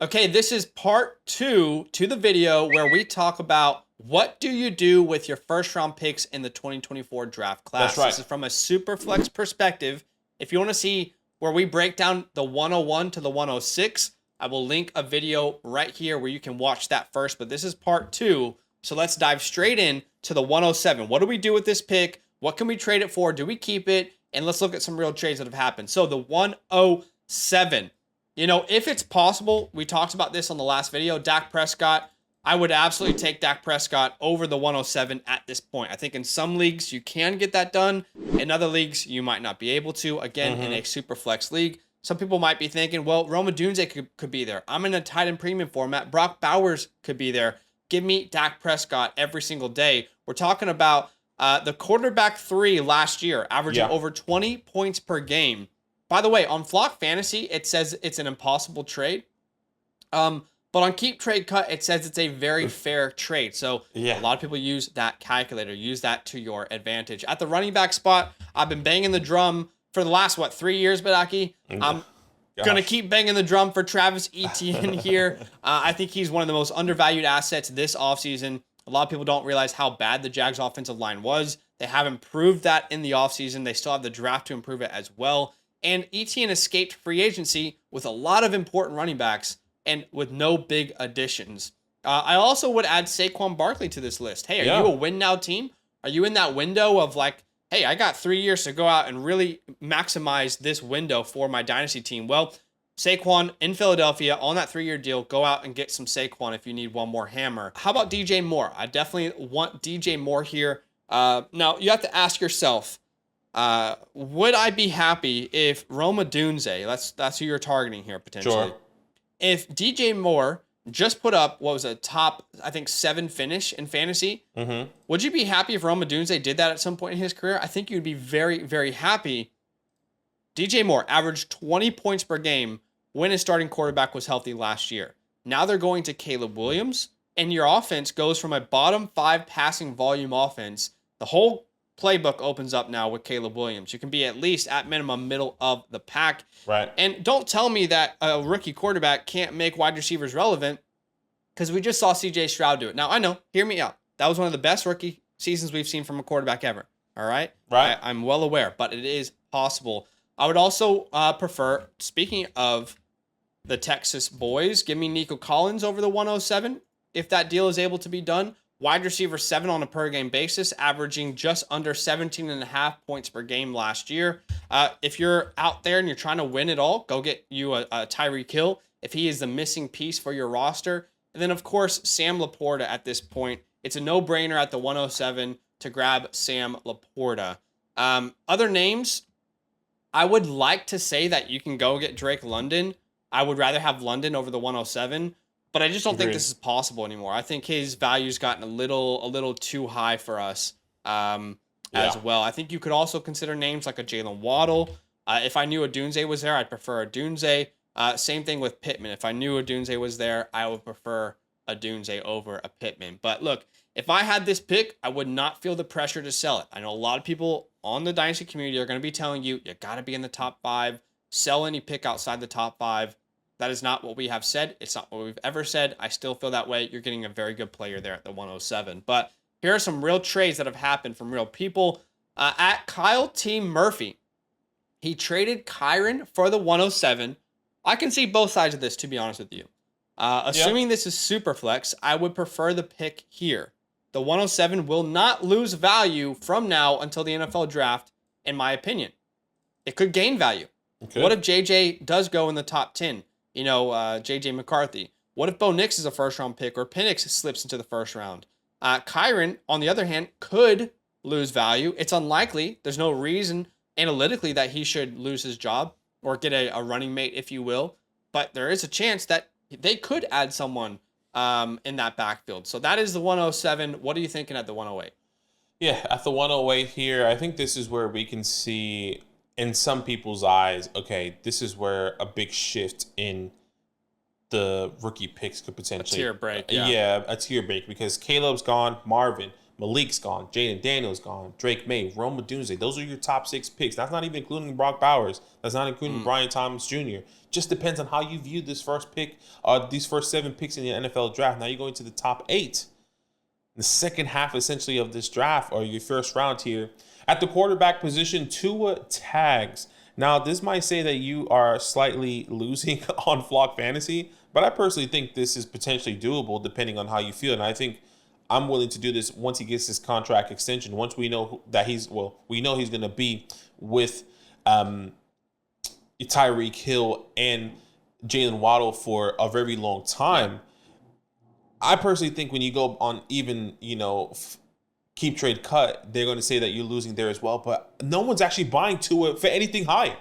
Okay, this is part 2 to the video where we talk about what do you do with your first round picks in the 2024 draft class. That's right. This is from a super flex perspective. If you want to see where we break down the 101 to the 106, I will link a video right here where you can watch that first, but this is part 2. So let's dive straight in to the 107. What do we do with this pick? What can we trade it for? Do we keep it? And let's look at some real trades that have happened. So the 107. You know, if it's possible, we talked about this on the last video, Dak Prescott, I would absolutely take Dak Prescott over the 107 at this point. I think in some leagues you can get that done. In other leagues, you might not be able to. Again, in a super flex league, some people might be thinking, well, Roma Dunze could be there. I'm in a tight end premium format. Brock Bowers could be there. Give me Dak Prescott every single day. We're talking about the quarterback 3 last year, averaging over 20 points per game. By the way, on Flock Fantasy, it says it's an impossible trade. But on Keep Trade Cut, it says it's a very fair trade. So a lot of people use that calculator. Use that to your advantage. At the running back spot, I've been banging the drum for the last, 3 years, Badaki? I'm going to keep banging the drum for Travis Etienne here. I think he's one of the most undervalued assets this offseason. A lot of people don't realize how bad the Jags offensive line was. They have improved that in the offseason. They still have the draft to improve it as well. And Etienne escaped free agency with a lot of important running backs and with no big additions. I also would add Saquon Barkley to this list. Hey, are you a win now team? Are you in that window of like, hey, I got 3 years to go out and really maximize this window for my Dynasty team? Well, Saquon in Philadelphia on that 3-year deal. Go out and get some Saquon if you need one more hammer. How about DJ Moore? I definitely want DJ Moore here. Now, you have to ask yourself, would I be happy if Roma Dunze, that's who you're targeting here potentially, if DJ Moore just put up what was a top, I think, 7 finish in fantasy, would you be happy if Roma Dunze did that at some point in his career? I think you'd be very, very happy. DJ Moore averaged 20 points per game when his starting quarterback was healthy last year. Now they're going to Caleb Williams, and your offense goes from a bottom 5 passing volume offense. The whole playbook opens up now with Caleb Williams. You can be at least, at minimum, middle of the pack. Right. And don't tell me that a rookie quarterback can't make wide receivers relevant, because we just saw CJ Stroud do it. Now, I know, hear me out. That was one of the best rookie seasons we've seen from a quarterback ever. All right? Right. I'm well aware, but it is possible. I would also prefer, speaking of the Texas boys, give me Nico Collins over the 107 if that deal is able to be done. Wide receiver 7 on a per game basis, averaging just under 17.5 points per game last year. If you're out there and you're trying to win it all, go get you a Tyreek Hill if he is the missing piece for your roster. And then, of course, Sam Laporta at this point. It's a no-brainer at the 107 to grab Sam Laporta. Other names, I would like to say that you can go get Drake London. I would rather have London over the 107. But I just don't think this is possible anymore. I think his value's gotten a little too high for us as well. I think you could also consider names like a Jalen Waddle. If I knew a Dunze was there, I'd prefer a Dunze. Same thing with Pittman. If I knew a Dunze was there, I would prefer a Dunze over a Pittman. But look, if I had this pick, I would not feel the pressure to sell it. I know a lot of people on the Dynasty community are going to be telling you, you got to be in the top 5. Sell any pick outside the top 5. That is not what we have said. It's not what we've ever said. I still feel that way. You're getting a very good player there at the 107. But here are some real trades that have happened from real people. At Kyle T. Murphy, he traded Kyron for the 107. I can see both sides of this, to be honest with you. Assuming this is super flex, I would prefer the pick here. The 107 will not lose value from now until the NFL draft, in my opinion. It could gain value. What if JJ does go in the top 10? You know, JJ McCarthy. What if Bo Nix is a first-round pick or Penix slips into the first round? Kyron, on the other hand, could lose value. It's unlikely. There's no reason analytically that he should lose his job or get a running mate, if you will. But there is a chance that they could add someone in that backfield. So that is the 107. What are you thinking at the 108? Yeah, at the 108 here, I think this is where we can see in some people's eyes, okay, this is where a big shift in the rookie picks could potentially... A tier break, a tier break, because Caleb's gone, Marvin. Malik's gone. Jaden Daniels gone. Drake May, Rome Odunze. Those are your top 6 picks. That's not even including Brock Bowers. That's not including Brian Thomas Jr. Just depends on how you view this first pick, these first 7 picks in the NFL draft. Now you're going to the top 8. The second half, essentially, of this draft, or your first round here. At the quarterback position, Tua tags. Now, this might say that you are slightly losing on Flock Fantasy, but I personally think this is potentially doable depending on how you feel. And I think I'm willing to do this once he gets his contract extension. Once we know that we know he's going to be with Tyreek Hill and Jalen Waddle for a very long time. I personally think when you go on even, keep trade cut, they're going to say that you're losing there as well. But no one's actually buying Tua for anything high.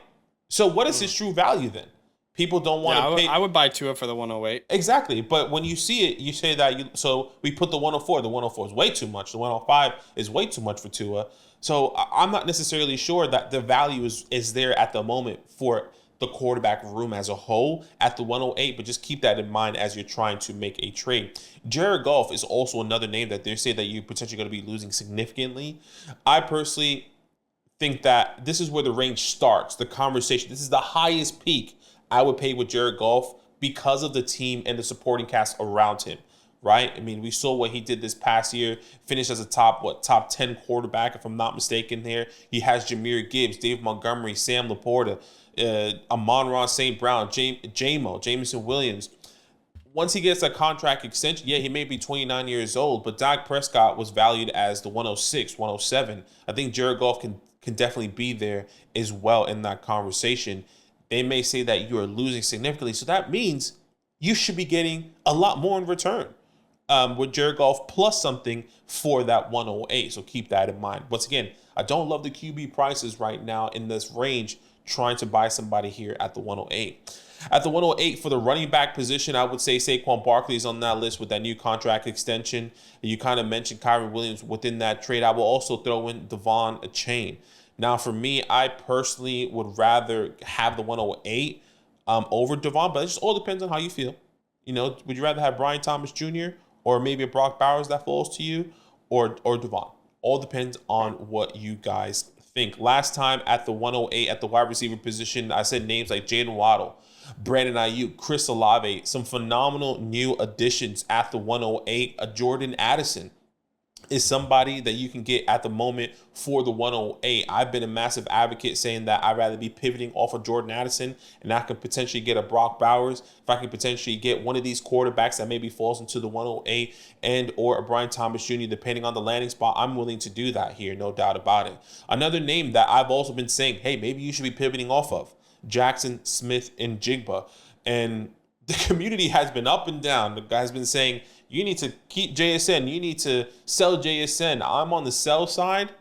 So what is his true value then? People don't want to pay. I would buy Tua for the 108. Exactly. But when you see it, you say that so we put the 104. The 104 is way too much. The 105 is way too much for Tua. So I'm not necessarily sure that the value is there at the moment for the quarterback room as a whole at the 108, but just keep that in mind as you're trying to make a trade. Jared Goff is also another name that they say that you're potentially going to be losing significantly. I personally think that this is where the range starts, the conversation. This is the highest peak I would pay with Jared Goff because of the team and the supporting cast around him, right? I mean, we saw what he did this past year, finished as a top 10 quarterback, if I'm not mistaken there. He has Jahmyr Gibbs, Dave Montgomery, Sam Laporta, Amon-Ra St. Brown, Jameson Williams. Once he gets a contract extension, he may be 29 years old, but Dak Prescott was valued as the 106, 107. I think Jared Goff can definitely be there as well in that conversation. They may say that you are losing significantly, so that means you should be getting a lot more in return with Jared Goff plus something for that 108. So keep that in mind. Once again, I don't love the QB prices right now in this range, trying to buy somebody here at the 108. At the 108 for the running back position, I would say Saquon Barkley is on that list with that new contract extension. You kind of mentioned Kyron Williams within that trade. I will also throw in Devon Achane. Now, for me, I personally would rather have the 108 over Devon, but it just all depends on how you feel. Would you rather have Brian Thomas Jr. or maybe a Brock Bowers that falls to you, or Devon? All depends on what you guys think. Last time at the 108 at the wide receiver position, I said names like Jaden Waddle, Brandon Ayuk, Chris Olave, some phenomenal new additions at the 108. Jordan Addison is somebody that you can get at the moment for the 108. I've been a massive advocate saying that I'd rather be pivoting off of Jordan Addison and I could potentially get a Brock Bowers. If I can potentially get one of these quarterbacks that maybe falls into the 108 and or a Brian Thomas Jr., depending on the landing spot, I'm willing to do that here, no doubt about it. Another name that I've also been saying, hey, maybe you should be pivoting off of, Jackson Smith and Jigba. And the community has been up and down. The guy's been saying, you need to keep JSN. You need to sell JSN. I'm on the sell side,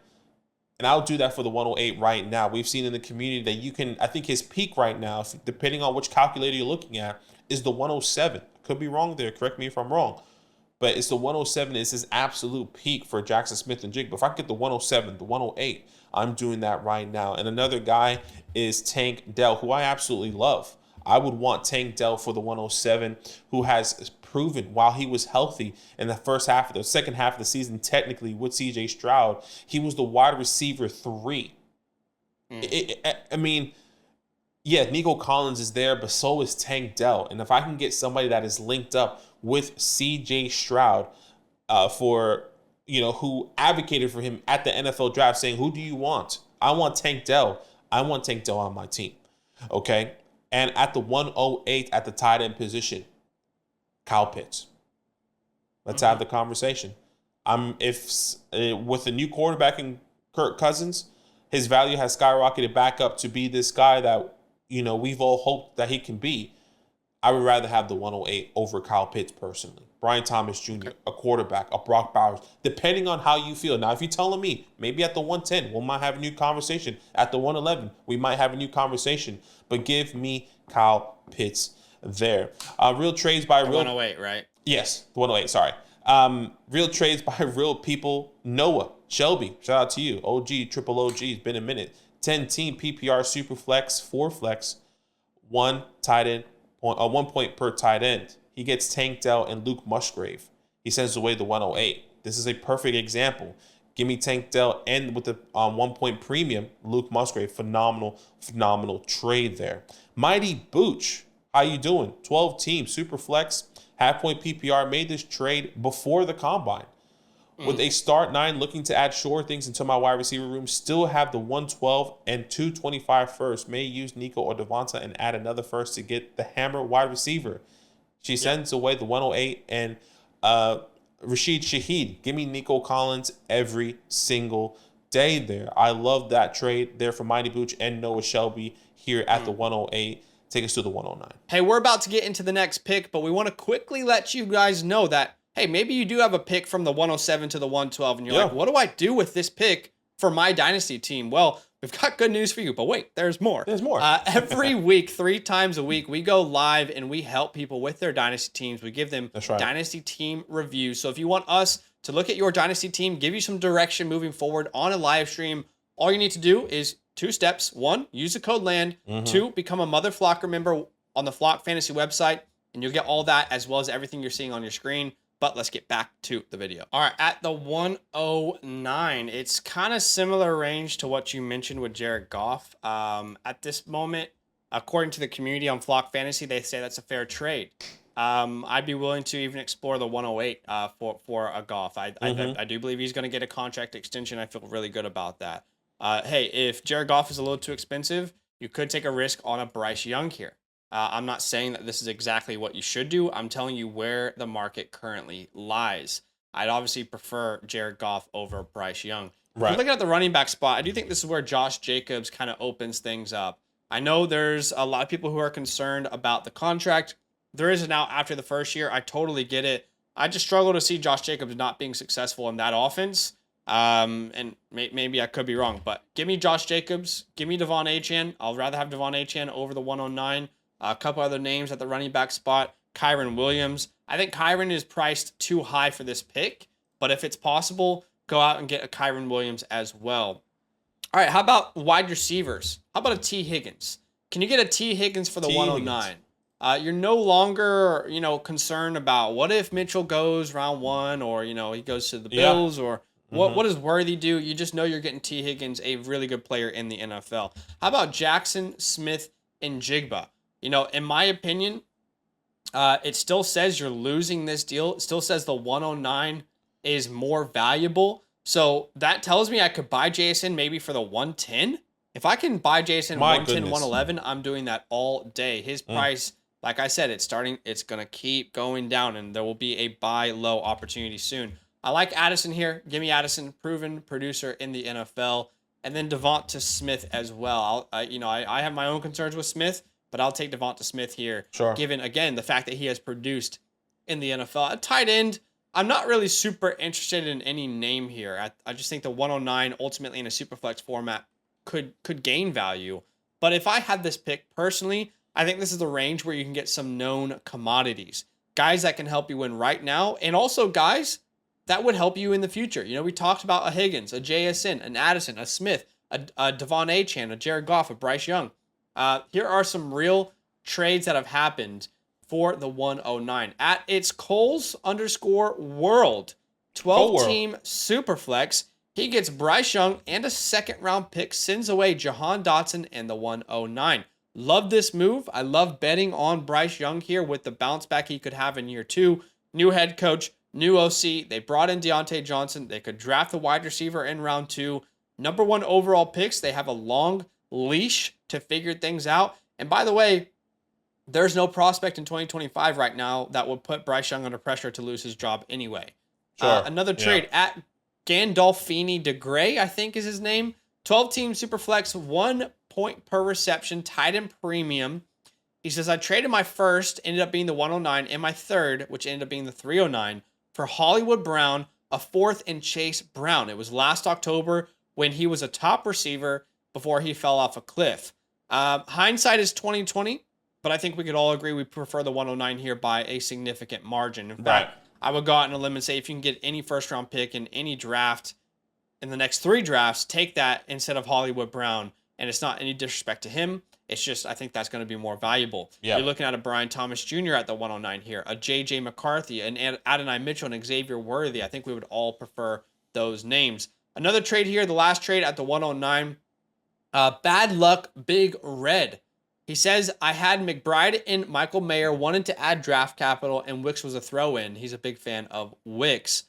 and I'll do that for the 108 right now. We've seen in the community that you can, I think his peak right now, depending on which calculator you're looking at, is the 107. Could be wrong there. Correct me if I'm wrong. But it's the 107 is his absolute peak for Jackson Smith and Jigba. If I get the 107, the 108, I'm doing that right now. And another guy is Tank Dell, who I absolutely love. I would want Tank Dell for the 107, who has proven while he was healthy in the second half of the season, technically with CJ Stroud, he was the wide receiver 3. Nico Collins is there, but so is Tank Dell. And if I can get somebody that is linked up with CJ Stroud who advocated for him at the NFL draft saying, who do you want? I want Tank Dell. I want Tank Dell on my team. Okay. And at the 108 at the tight end position, Kyle Pitts. Let's have the conversation. With the new quarterback in Kirk Cousins, his value has skyrocketed back up to be this guy that we've all hoped that he can be. I would rather have the 108 over Kyle Pitts personally. Brian Thomas Jr., a quarterback, a Brock Bowers, depending on how you feel. Now, if you're telling me maybe at the 110, we might have a new conversation. At the 111, we might have a new conversation. But give me Kyle Pitts there. Real trades by real 108, right? Yes, the 108. Sorry. Real trades by real people. Noah Shelby, shout out to you. OG, triple OG. It's been a minute. 10-team PPR super flex, 4 flex, 1 tight end, 1 point per tight end. He gets Tank Dell and Luke Musgrave. He sends away the 108. This is a perfect example. Give me Tank Dell and with the 1 point premium, Luke Musgrave. Phenomenal trade there. Mighty Booch, how you doing? 12 team, super flex, half point PPR, made this trade before the combine. With a start 9 looking to add sure things into my wide receiver room, still have the 112 and 225 first. May use Nico or Devonta and add another first to get the hammer wide receiver. She sends away the 108 and Rashid Shaheed. Give me Nico Collins every single day there. I love that trade there for Mighty Booch and Noah Shelby here at the 108. Take us to the 109. Hey, we're about to get into the next pick, but we want to quickly let you guys know that, hey, maybe you do have a pick from the 107 to the 112, and you're like, what do I do with this pick for my Dynasty team? Well, we've got good news for you, but wait, there's more. There's more. Every week, 3 times a week, we go live and we help people with their Dynasty teams. We give them Dynasty team reviews. So if you want us to look at your Dynasty team, give you some direction moving forward on a live stream, all you need to do is 2 steps. 1, use the code LAND. 2, become a Mother Flocker member on the Flock Fantasy website, and you'll get all that as well as everything you're seeing on your screen. But let's get back to the video. All right, at the 109, it's kind of similar range to what you mentioned with Jared Goff. At this moment, according to the community on Flock Fantasy, they say that's a fair trade. I'd be willing to even explore the 108 for a Goff. I do believe he's going to get a contract extension. I feel really good about that. Hey, if Jared Goff is a little too expensive, you could take a risk on a Bryce Young here. I'm not saying that this is exactly what you should do. I'm telling you where the market currently lies. I'd obviously prefer Jared Goff over Bryce Young. Right. Looking at the running back spot, I do think this is where Josh Jacobs kind of opens things up. I know there's a lot of people who are concerned about the contract. There is an out after the first year. I totally get it. I just struggle to see Josh Jacobs not being successful in that offense. And maybe I could be wrong, but give me Josh Jacobs. Give me Devon Achane. I'll rather have Devon Achane over the 109. A couple other names at the running back spot. Kyron Williams. I think Kyron is priced too high for this pick, but if it's possible, go out and get a Kyron Williams as well. All right, how about wide receivers? How about a T. Higgins? Can you get a T. Higgins for the 109? You're no longer, concerned about what if Mitchell goes round 1 or, he goes to the Bills or what does Worthy do? You just know you're getting T. Higgins, a really good player in the NFL. How about Jackson, Smith, and Jigba? In my opinion, it still says you're losing this deal. It still says the 109 is more valuable. So that tells me I could buy Jason maybe for the 110. If I can buy Jason 110, 111, I'm doing that all day. His price, like I said, it's going to keep going down, and there will be a buy low opportunity soon. I like Addison here. Give me Addison, proven producer in the NFL. And then Devonta Smith as well. I have my own concerns with Smith, but I'll take Devonta Smith here, given, again, the fact that he has produced in the NFL. At tight end, I'm not really super interested in any name here. I just think the 109, ultimately in a Superflex format, could gain value. But if I had this pick personally, I think this is the range where you can get some known commodities. Guys that can help you win right now, and also guys that would help you in the future. We talked about a Higgins, a JSN, an Addison, a Smith, a Devon Achane, a Jared Goff, a Bryce Young. Here are some real trades that have happened for the 109. At its Coles_world, 12-team Superflex, he gets Bryce Young and a second-round pick, sends away Jahan Dotson and the 109. Love this move. I love betting on Bryce Young here with the bounce back he could have in year 2. New head coach, new OC. They brought in Deontay Johnson. They could draft the wide receiver in round 2. Number 1 overall picks. They have a long leash to figure things out. And by the way, there's no prospect in 2025 right now that would put Bryce Young under pressure to lose his job anyway. Another trade at Gandolfini DeGray, I think is his name. 12-team Superflex, 1 point per reception, tight end premium. He says, I traded my first, ended up being the 109, and my third, which ended up being the 309, for Hollywood Brown, a 4th in Chase Brown. It was last October when he was a top receiver before he fell off a cliff. Hindsight is 2020, but I think we could all agree we prefer the 109 here by a significant margin. In fact, I would go out on a limb and say if you can get any first-round pick in any draft in the next 3 drafts, take that instead of Hollywood Brown. And it's not any disrespect to him. It's just, I think that's going to be more valuable. Yeah. You're looking at a Brian Thomas Jr. at the 109 here, a J.J. McCarthy, an Adonai Mitchell, and Xavier Worthy. I think we would all prefer those names. Another trade here, the last trade at the 109. Bad luck, Big Red. He says, I had McBride and Michael Mayer wanted to add draft capital, and Wicks was a throw-in. He's a big fan of Wicks.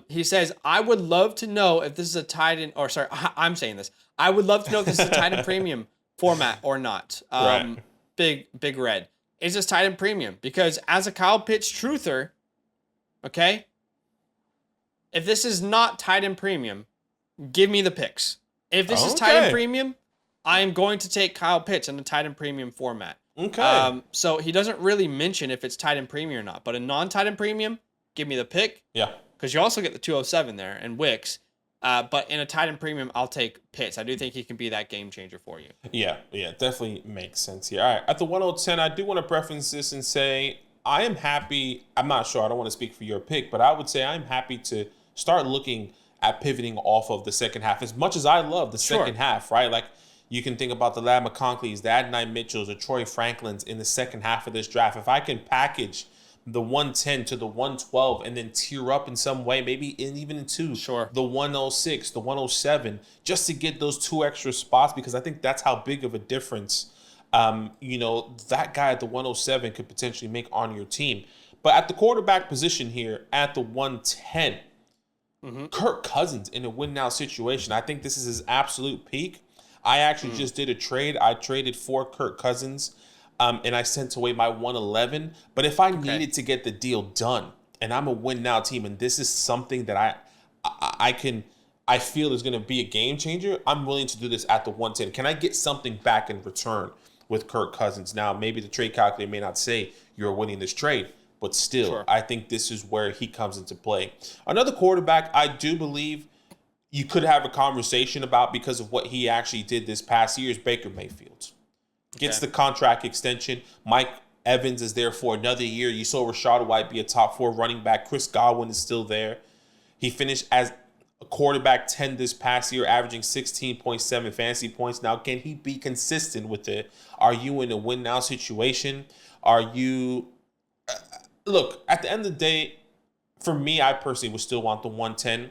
He says, I would love to know if this is a tight end, or sorry, I'm saying this. I would love to know if this is a tight end premium format or not. Right. Big Red. Is this tight end premium? Because as a Kyle Pitts truther, okay, if this is not tight end premium, give me the picks. If this is tight end premium, I am going to take Kyle Pitts in the tight end premium format. Okay. So he doesn't really mention if it's tight end premium or not, but a non-tight end premium, give me the pick. Yeah. Because you also get the 207 there and Wicks. But in a tight end premium, I'll take Pitts. I do think he can be that game changer for you. Yeah, definitely makes sense here. All right, at the 110, I do want to preference this and say I am happy. I'm not sure. I don't want to speak for your pick, but I would say I'm happy to start looking at pivoting off of the second half. As much as I love the second half, right? Like you can think about the Ladd McConkeys, the Adonai Mitchells, the Troy Franklins in the second half of this draft. If I can package the 110 to the 112 and then tier up in some way, maybe even into the 106, the 107, just to get those 2 extra spots, because I think that's how big of a difference, that guy at the 107 could potentially make on your team. But at the quarterback position here, at the 110, Kirk Cousins in a win-now situation, I think this is his absolute peak. I actually just did a trade. I traded for Kirk Cousins. And I sent away my 111. But if I needed to get the deal done, and I'm a win now team, and this is something that I feel is going to be a game changer, I'm willing to do this at the 110. Can I get something back in return with Kirk Cousins? Now, maybe the trade calculator may not say you're winning this trade, but still, I think this is where he comes into play. Another quarterback I do believe you could have a conversation about because of what he actually did this past year is Baker Mayfield. Gets the contract extension. Mike Evans is there for another year. You saw Rachaad White be a top 4 running back. Chris Godwin is still there. He finished as a quarterback 10 this past year, averaging 16.7 fantasy points. Now, can he be consistent with it? Are you in a win-now situation? Are you... Look, at the end of the day, for me, I personally would still want the 110.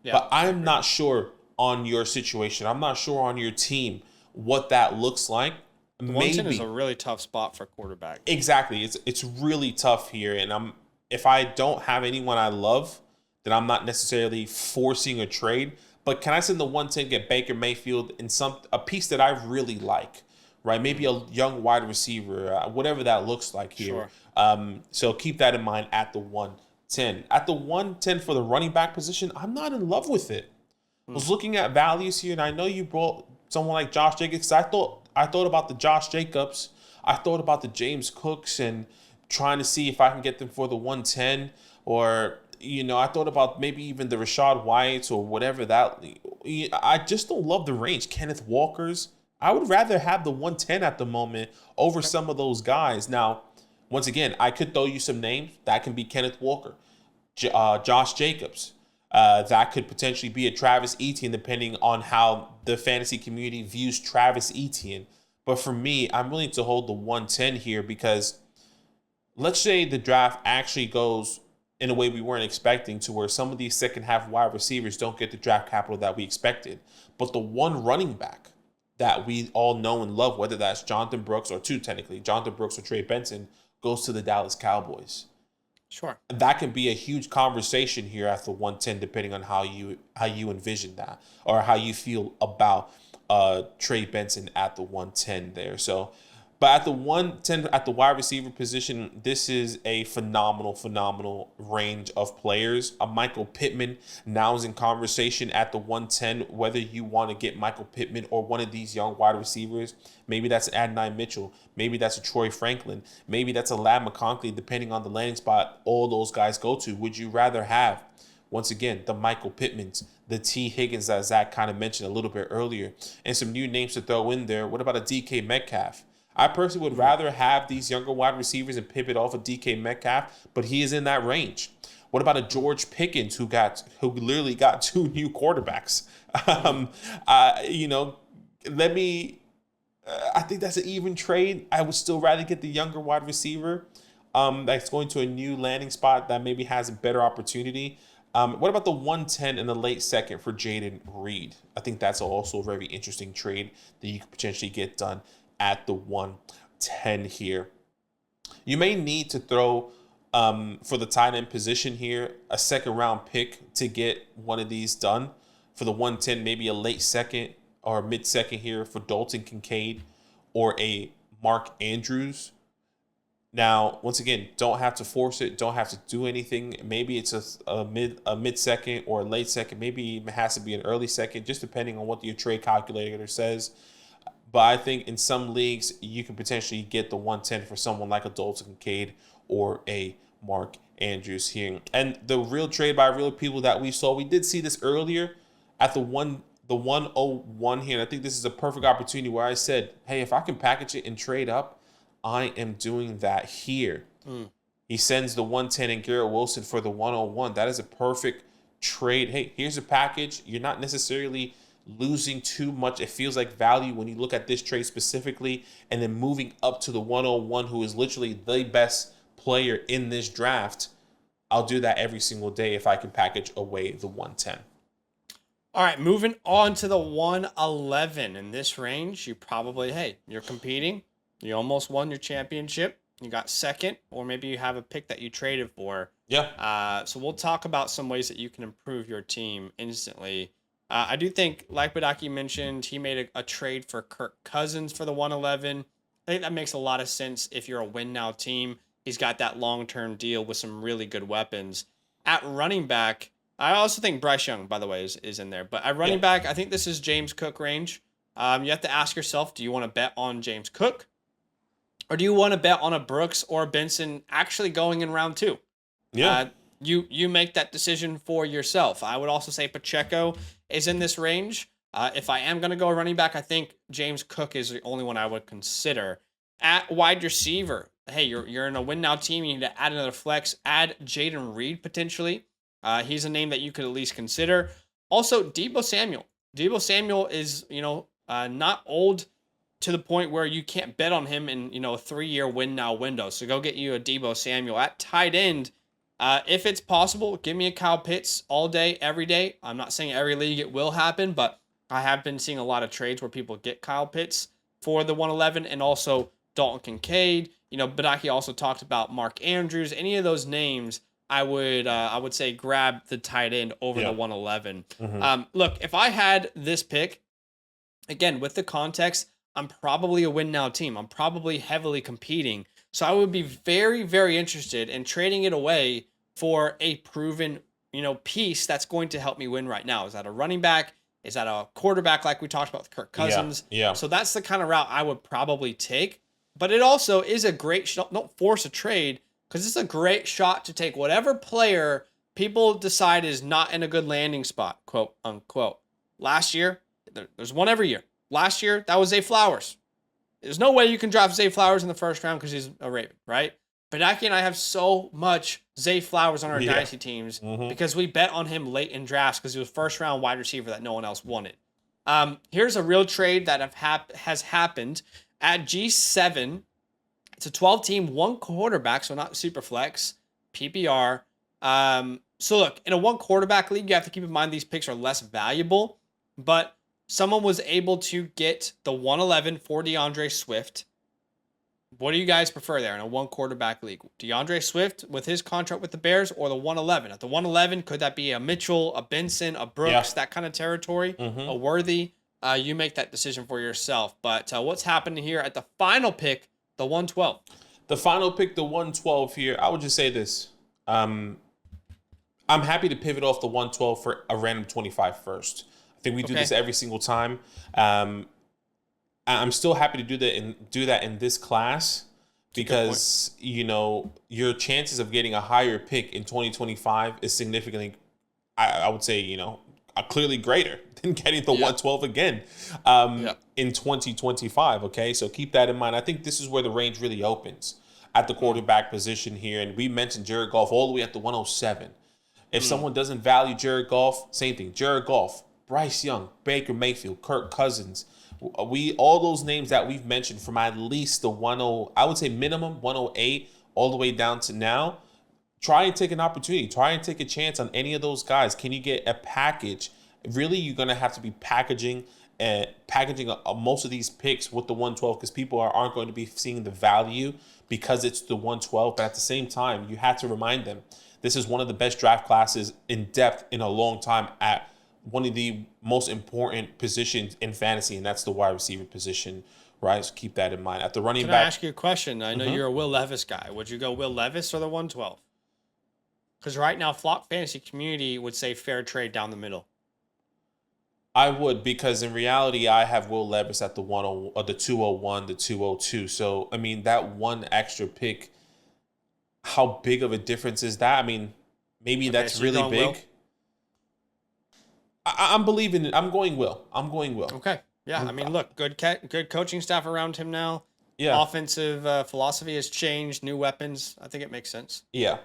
But I'm not sure on your situation. I'm not sure on your team what that looks like. 110 is a really tough spot for quarterback. Exactly. It's really tough here. And if I don't have anyone I love, then I'm not necessarily forcing a trade. But can I send the 110, get Baker Mayfield in a piece that I really like, right? Maybe a young wide receiver, whatever that looks like here. So keep that in mind at the 110. At the 110 for the running back position, I'm not in love with it. I was looking at values here, and I know you brought someone like Josh Jacobs. I thought about the Josh Jacobs. I thought about the James Cooks and trying to see if I can get them for the 110. Or, I thought about maybe even the Rachaad Whites or whatever that. I just don't love the range. Kenneth Walker's. I would rather have the 110 at the moment over some of those guys. Now, once again, I could throw you some names. That can be Kenneth Walker, Josh Jacobs. That could potentially be a Travis Etienne, depending on how the fantasy community views Travis Etienne. But for me, I'm willing to hold the 110 here because let's say the draft actually goes in a way we weren't expecting, to where some of these second half wide receivers don't get the draft capital that we expected. But the one running back that we all know and love, whether that's Jonathan Brooks or two technically, Jonathan Brooks or Trey Benson, goes to the Dallas Cowboys. Sure. That can be a huge conversation here at the 110, depending on how you envision that or how you feel about Trey Benson at the 110 there. So, but at the 110, at the wide receiver position, this is a phenomenal range of players. Michael Pittman now is in conversation at the 110, whether you want to get Michael Pittman or one of these young wide receivers. Maybe that's Adonai Mitchell. Maybe that's a Troy Franklin. Maybe that's a Ladd McConkey, depending on the landing spot all those guys go to. Would you rather have, once again, the Michael Pittmans, the T. Higgins that Zach kind of mentioned a little bit earlier, and some new names to throw in there? What about a DK Metcalf? I personally would rather have these younger wide receivers and pivot off of DK Metcalf, but he is in that range. What about a George Pickens who literally got 2 new quarterbacks? I think that's an even trade. I would still rather get the younger wide receiver that's going to a new landing spot that maybe has a better opportunity. What about the 110 in the late second for Jaden Reed? I think that's also a very interesting trade that you could potentially get done at the 110 here. You may need to throw for the tight end position here a second round pick to get one of these done. For the 110, maybe a late second or mid second here for Dalton Kincaid or a Mark Andrews. Now, once again, don't have to force it. Don't have to do anything. Maybe it's a mid second or a late second. Maybe it has to be an early second, just depending on what your trade calculator says. But I think in some leagues, you can potentially get the 110 for someone like a Dalton Kincaid or a Mark Andrews here. And the real trade by real people that we saw, we did see this earlier at the 101 here. And I think this is a perfect opportunity where I said, hey, if I can package it and trade up, I am doing that here. He sends the 110 and Garrett Wilson for the 101. That is a perfect trade. Hey, here's a package. You're not necessarily losing too much. It feels like value when you look at this trade specifically, and then moving up to the 101, who is literally the best player in this draft. I'll do that every single day if I can package away the 110. All right, moving on to the 111. In this range, you're competing. You almost won your championship. You got second, or maybe you have a pick that you traded for. Yeah. So we'll talk about some ways that you can improve your team instantly. I do think, like Badaki mentioned, he made a trade for Kirk Cousins for the 111. I think that makes a lot of sense if you're a win-now team. He's got that long-term deal with some really good weapons. At running back, I also think Bryce Young, by the way, is in there. But at running back, I think this is James Cook range. You have to ask yourself, do you want to bet on James Cook? Or do you want to bet on a Brooks or a Benson actually going in round 2? Yeah. You make that decision for yourself. I would also say Pacheco is in this range. If I am going to go running back, I think James Cook is the only one I would consider. At wide receiver, hey, you're in a win now team. You need to add another flex. Add Jaden Reed potentially. He's a name that you could at least consider. Also, Deebo Samuel. Deebo Samuel is not old to the point where you can't bet on him in a 3-year win now window. So go get you a Deebo Samuel at tight end. If it's possible, give me a Kyle Pitts all day, every day. I'm not saying every league it will happen, but I have been seeing a lot of trades where people get Kyle Pitts for the 111 and also Dalton Kincaid. Badaki also talked about Mark Andrews. Any of those names, I would say grab the tight end over the 111. Mm-hmm. Look, if I had this pick, again, with the context, I'm probably a win now team. I'm probably heavily competing. So I would be very, very interested in trading it away for a proven, piece that's going to help me win right now. Is that a running back? Is that a quarterback like we talked about with Kirk Cousins? Yeah. So that's the kind of route I would probably take. But it also is a great shot. Don't force a trade, because it's a great shot to take whatever player people decide is not in a good landing spot, quote unquote. Last year, there's one every year. Last year, that was Zay Flowers. There's no way you can draft Zay Flowers in the first round because he's a Raven, right? Badaki and I have so much Zay Flowers on our Dynasty teams because we bet on him late in drafts because he was first round wide receiver that no one else wanted. Here's a real trade that has happened at G7. It's a 12-team, one quarterback, so not super flex, PPR. So look, in a one quarterback league, you have to keep in mind these picks are less valuable, but someone was able to get the 111 for DeAndre Swift. What do you guys prefer there in a one quarterback league? DeAndre Swift with his contract with the Bears, or the 111? At the 111, could that be a Mitchell, a Benson, a Brooks, that kind of territory, a Worthy? You make that decision for yourself. But what's happening here at the final pick, the 112? The final pick, the 112 here, I would just say this. I'm happy to pivot off the 112 for a random 25 first. I think we do this every single time. I'm still happy to do that in this class because your chances of getting a higher pick in 2025 is significantly, I would say, clearly greater than getting the 112 again in 2025. Okay, so keep that in mind. I think this is where the range really opens at the quarterback position here, and we mentioned Jared Goff all the way at the 107. If someone doesn't value Jared Goff, same thing. Jared Goff, Bryce Young, Baker Mayfield, Kirk Cousins, All those names that we've mentioned from at least the 10, I would say minimum 108 all the way down to now. Try and take an opportunity. Try and take a chance on any of those guys. Can you get a package? Really, you're gonna have to be packaging most of these picks with the 112 because people aren't going to be seeing the value because it's the 112. But at the same time, you have to remind them this is one of the best draft classes in depth in a long time at one of the most important positions in fantasy, and that's the wide receiver position, right? So keep that in mind. At the running back. Can I ask you a question? I know you're a Will Levis guy. Would you go Will Levis or the 112? Because right now, Flock Fantasy Community would say fair trade down the middle. I would, because in reality, I have Will Levis at the 101, or the 201, the 202. So, I mean, that one extra pick, how big of a difference is that? I mean, maybe that's so really big. Will? I'm believing it. I'm going Will. Okay. Yeah. I mean, look, good coaching staff around him now. Yeah. Offensive philosophy has changed. New weapons. I think it makes sense. Yeah.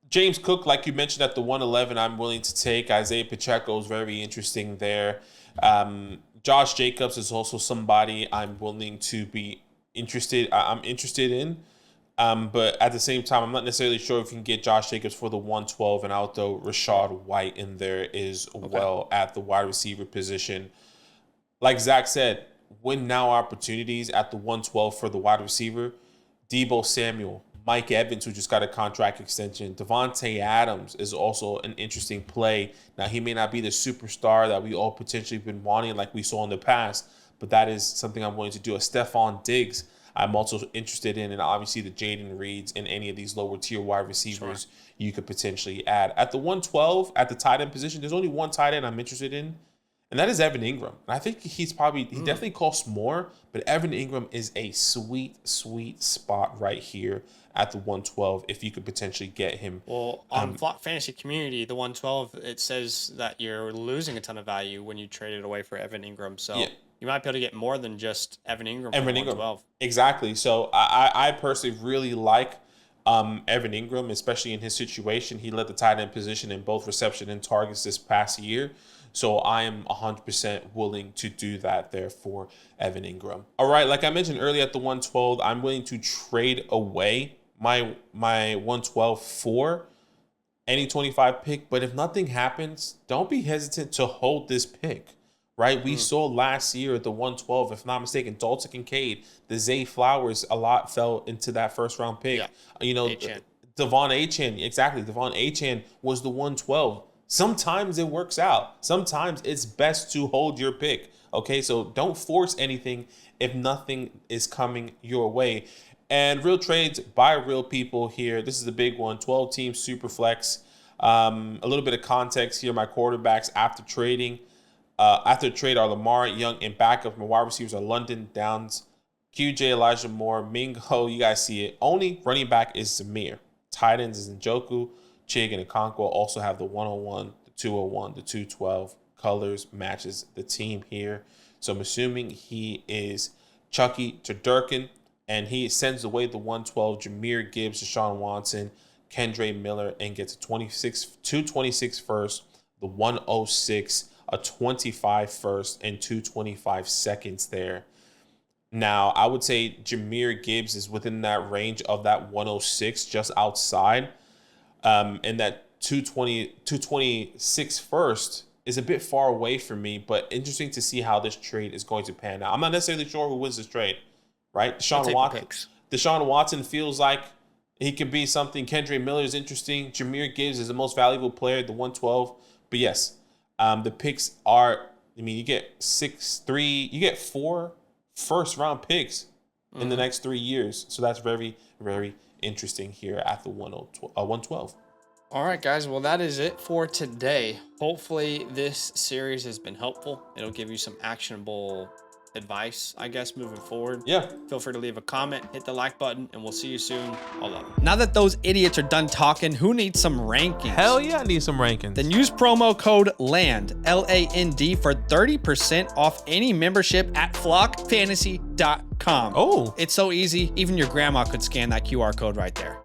James Cook, like you mentioned, at the 111, I'm willing to take. Isaiah Pacheco is very interesting there. Josh Jacobs is also somebody I'm willing to be interested. I'm interested in. But at the same time, I'm not necessarily sure if you can get Josh Jacobs for the 112, and I'll throw Rashad White in there as well at the wide receiver position. Like Zach said, win now opportunities at the 112 for the wide receiver. Deebo Samuel, Mike Evans, who just got a contract extension. Devontae Adams is also an interesting play. Now, he may not be the superstar that we all potentially been wanting like we saw in the past, but that is something I'm willing to do. A Stephon Diggs, I'm also interested in, and obviously the Jaden Reeds and any of these lower tier wide receivers you could potentially add. At the 112, at the tight end position, there's only one tight end I'm interested in, and that is Evan Ingram. And I think he definitely costs more, but Evan Ingram is a sweet, sweet spot right here at the 112 if you could potentially get him. Well, on Flock Fantasy Community, the 112, it says that you're losing a ton of value when you trade it away for Evan Ingram. So you might be able to get more than just Evan Ingram from 112. Exactly. So I personally really like Evan Ingram, especially in his situation. He led the tight end position in both reception and targets this past year. So I am 100% willing to do that there for Evan Ingram. All right, like I mentioned earlier at the 112, I'm willing to trade away my 112 for any 25 pick. But if nothing happens, don't be hesitant to hold this pick, right? We saw last year at the 112, if not mistaken, Dalton Kincaid, the Zay Flowers, a lot fell into that first round pick. Yeah. Devon Achane, exactly. Devon Achane was the 112. Sometimes it works out. Sometimes it's best to hold your pick. Okay, so don't force anything if nothing is coming your way. And real trades by real people here. This is a big one. 12-team super flex. A little bit of context here. My quarterbacks after trading. After the trade are Lamar, Young, and backup. My wide receivers are London, Downs, QJ, Elijah Moore, Mingo. You guys see it. Only running back is Zamir. Tight ends is Njoku, Chig, and Okonkwo. Also have the 101, the 201, the 212. Colors matches the team here. So I'm assuming he is Chucky to Durkin, and he sends away the 112, Jahmyr Gibbs, Deshaun Watson, Kendre Miller, and gets a 226 first, the 106, a 25 first, and 225 seconds there. Now, I would say Jahmyr Gibbs is within that range of that 106, just outside. And that 226 first is a bit far away from me, but interesting to see how this trade is going to pan out. I'm not necessarily sure who wins this trade, right? Deshaun Watson feels like he could be something. Kendre Miller is interesting. Jahmyr Gibbs is the most valuable player at the 112. But yes, the picks are, you get 4 first-round picks in the next 3 years. So that's very, very interesting here at the 112. All right, guys. Well, that is it for today. Hopefully this series has been helpful. It'll give you some actionable advice, I guess, moving forward. Yeah. Feel free to leave a comment, hit the like button, and we'll see you soon. All love. Now that those idiots are done talking, who needs some rankings? Hell yeah, I need some rankings. Then use promo code LAND, LAND, for 30% off any membership at flockfantasy.com. Oh. It's so easy. Even your grandma could scan that QR code right there.